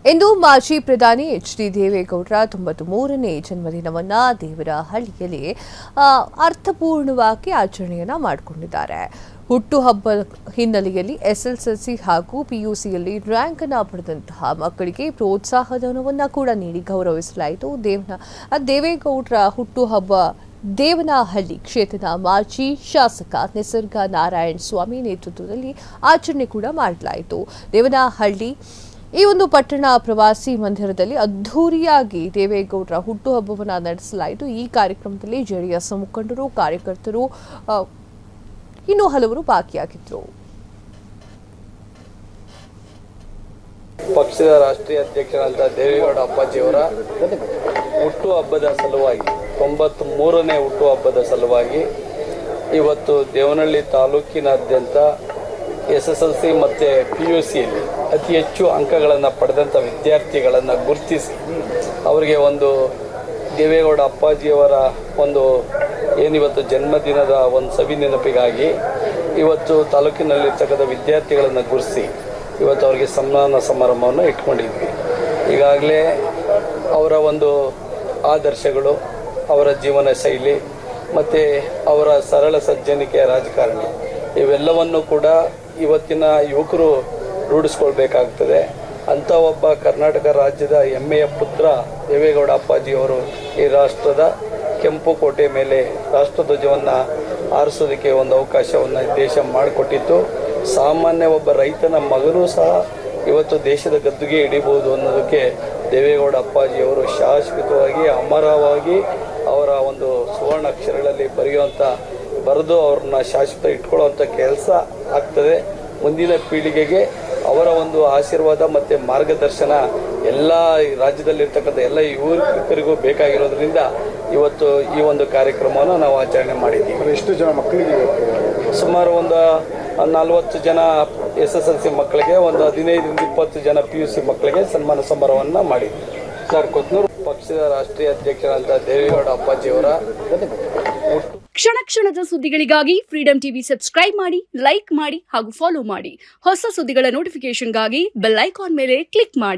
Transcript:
ಇಂದು ಮಾಜಿ ಪ್ರಧಾನಿ ಎಚ್.ಡಿ. ದೇವೇಗೌಡರ 93ನೇ ಜನ್ಮದಿನವನ್ನ ದೇವನಹಳ್ಳಿಯಲ್ಲಿ ಅರ್ಥಪೂರ್ಣವಾಗಿ ಆಚರಣೆಯನ್ನ ಮಾಡಿಕೊಂಡಿದ್ದಾರೆ. ಹುಟ್ಟುಹಬ್ಬ ಹಿನ್ನೆಲೆಯಲ್ಲಿ ಎಸ್ಎಸ್ಎಲ್ಸಿ ಹಾಗೂ ಪಿಯುಸಿಯಲ್ಲಿ ರ್ಯಾಂಕ್ ಅನ್ನು ಪಡೆದಂತಹ ಮಕ್ಕಳಿಗೆ ಪ್ರೋತ್ಸಾಹಧನವನ್ನು ಕೂಡ ನೀಡಿ ಗೌರವಿಸಲಾಯಿತು. ದೇವೇಗೌಡರ ಹುಟ್ಟುಹಬ್ಬ ದೇವನಹಳ್ಳಿ ಕ್ಷೇತ್ರದ ಮಾಜಿ ಶಾಸಕ ನಿಸರ್ಗ ನಾರಾಯಣ ಸ್ವಾಮಿ ನೇತೃತ್ವದಲ್ಲಿ ಆಚರಣೆ ಕೂಡ ಮಾಡಲಾಯಿತು. ದೇವನಹಳ್ಳಿ ಈ ಒಂದು ಪಟ್ಟಣ ಪ್ರವಾಸಿ ಮಂದಿರದಲ್ಲಿ ಅದ್ಧೂರಿಯಾಗಿ ದೇವೇಗೌಡರ ಹುಟ್ಟುಹಬ್ಬವನ್ನು ನಡೆಸಲಾಯಿತು. ಈ ಕಾರ್ಯಕ್ರಮದಲ್ಲಿ ಜೆಡಿಎಸ್ ಮುಖಂಡರು, ಕಾರ್ಯಕರ್ತರು ಇನ್ನೂ ಹಲವರು ಭಾಗಿಯಾಗಿದ್ದರು. ಪಕ್ಷದ ರಾಷ್ಟ್ರೀಯ ಅಧ್ಯಕ್ಷರಾದ ದೇವೇಗೌಡ ಅಪ್ಪಾಜಿಯವರ ಹುಟ್ಟುಹಬ್ಬದ ಸಲುವಾಗಿ 93ನೇ ಹುಟ್ಟುಹಬ್ಬದ ಸಲುವಾಗಿ ಇವತ್ತು ದೇವನಹಳ್ಳಿ ತಾಲೂಕಿನಾದ್ಯಂತ ಎಸ್ಎಸ್ಎಲ್ಸಿ ಮತ್ತು ಪಿಯುಸಿಯಲ್ಲಿ ಅತಿ ಹೆಚ್ಚು ಅಂಕಗಳನ್ನು ಪಡೆದಂಥ ವಿದ್ಯಾರ್ಥಿಗಳನ್ನು ಗುರುತಿಸಿ ಅವರಿಗೆ ಒಂದು ದೇವೇಗೌಡ ಅಪ್ಪಾಜಿಯವರ ಒಂದು ಏನಿವತ್ತು ಜನ್ಮದಿನದ ಒಂದು ಸವಿ ನೆನಪಿಗಾಗಿ ಇವತ್ತು ತಾಲೂಕಿನಲ್ಲಿರ್ತಕ್ಕಂಥ ವಿದ್ಯಾರ್ಥಿಗಳನ್ನು ಗುರುತಿಸಿ ಇವತ್ತು ಅವರಿಗೆ ಸನ್ಮಾನ ಸಮಾರಂಭವನ್ನು ಇಟ್ಕೊಂಡಿದ್ವಿ. ಈಗಾಗಲೇ ಅವರ ಒಂದು ಆದರ್ಶಗಳು, ಅವರ ಜೀವನ ಶೈಲಿ ಮತ್ತು ಅವರ ಸರಳ ಸಜ್ಜನಿಕೆಯ ರಾಜಕಾರಣಿ ಇವೆಲ್ಲವನ್ನು ಕೂಡ ಇವತ್ತಿನ ಯುವಕರು ರೂಢಿಸ್ಕೊಳ್ಬೇಕಾಗ್ತದೆ. ಅಂಥ ಒಬ್ಬ ಕರ್ನಾಟಕ ರಾಜ್ಯದ ಹೆಮ್ಮೆಯ ಪುತ್ರ ದೇವೇಗೌಡ ಅಪ್ಪಾಜಿಯವರು ಈ ರಾಷ್ಟ್ರದ ಕೆಂಪು ಕೋಟೆ ಮೇಲೆ ರಾಷ್ಟ್ರಧ್ವಜವನ್ನು ಹಾರಿಸೋದಕ್ಕೆ ಒಂದು ಅವಕಾಶವನ್ನು ದೇಶ ಮಾಡಿಕೊಟ್ಟಿತ್ತು. ಸಾಮಾನ್ಯ ಒಬ್ಬ ರೈತನ ಮಗನೂ ಸಹ ಇವತ್ತು ದೇಶದ ಗದ್ದುಗೆ ಹಿಡಿಬಹುದು ಅನ್ನೋದಕ್ಕೆ ದೇವೇಗೌಡ ಅಪ್ಪಾಜಿಯವರು ಶಾಶ್ವತವಾಗಿ ಅಮರವಾಗಿ ಅವರ ಒಂದು ಸುವರ್ಣ ಅಕ್ಷರಗಳಲ್ಲಿ ಬರೆದು ಅವ್ರನ್ನ ಶಾಶ್ವತ ಇಟ್ಕೊಳ್ಳುವಂಥ ಕೆಲಸ ಆಗ್ತದೆ. ಮುಂದಿನ ಪೀಳಿಗೆಗೆ ಅವರ ಒಂದು ಆಶೀರ್ವಾದ ಮತ್ತು ಮಾರ್ಗದರ್ಶನ ಎಲ್ಲ ರಾಜ್ಯದಲ್ಲಿರ್ತಕ್ಕಂಥ ಎಲ್ಲ ಯುವಕರಿಗೂ ಬೇಕಾಗಿರೋದ್ರಿಂದ ಇವತ್ತು ಈ ಒಂದು ಕಾರ್ಯಕ್ರಮವನ್ನು ನಾವು ಆಚರಣೆ ಮಾಡಿದ್ದೀವಿ. ಎಷ್ಟು ಜನ ಮಕ್ಕಳಿಗೆ? ಸುಮಾರು ಒಂದು 40 ಜನ ಎಸ್ಎಸ್ಎಲ್ಸಿ ಮಕ್ಕಳಿಗೆ, ಒಂದು 15-20 ಜನ ಪಿಯುಸಿ ಮಕ್ಕಳಿಗೆ ಸನ್ಮಾನ ಸಮಾರಂಭವನ್ನು ಮಾಡಿದ್ವಿ. ಸರ್ ಕೊತ್ನೂರು ಪಕ್ಷದ ರಾಷ್ಟ್ರೀಯ ಅಧ್ಯಕ್ಷರಾದ ದೇವೇಗೌಡ ಅಪ್ಪಾಜಿಯವರ ಕ್ಷಣ ಕ್ಷಣದ ಸುದ್ದಿಗಳಿಗಾಗಿ ಫ್ರೀಡಂ ಟಿವಿ ಸಬ್ಸ್ಕ್ರೈಬ್ ಮಾಡಿ, ಲೈಕ್ ಮಾಡಿ ಹಾಗೂ ಫಾಲೋ ಮಾಡಿ. ಹೊಸ ಸುದ್ದಿಗಳ ನೋಟಿಫಿಕೇಶನ್ಗಾಗಿ ಬೆಲ್ ಐಕಾನ್ ಮೇಲೆ ಕ್ಲಿಕ್ ಮಾಡಿ.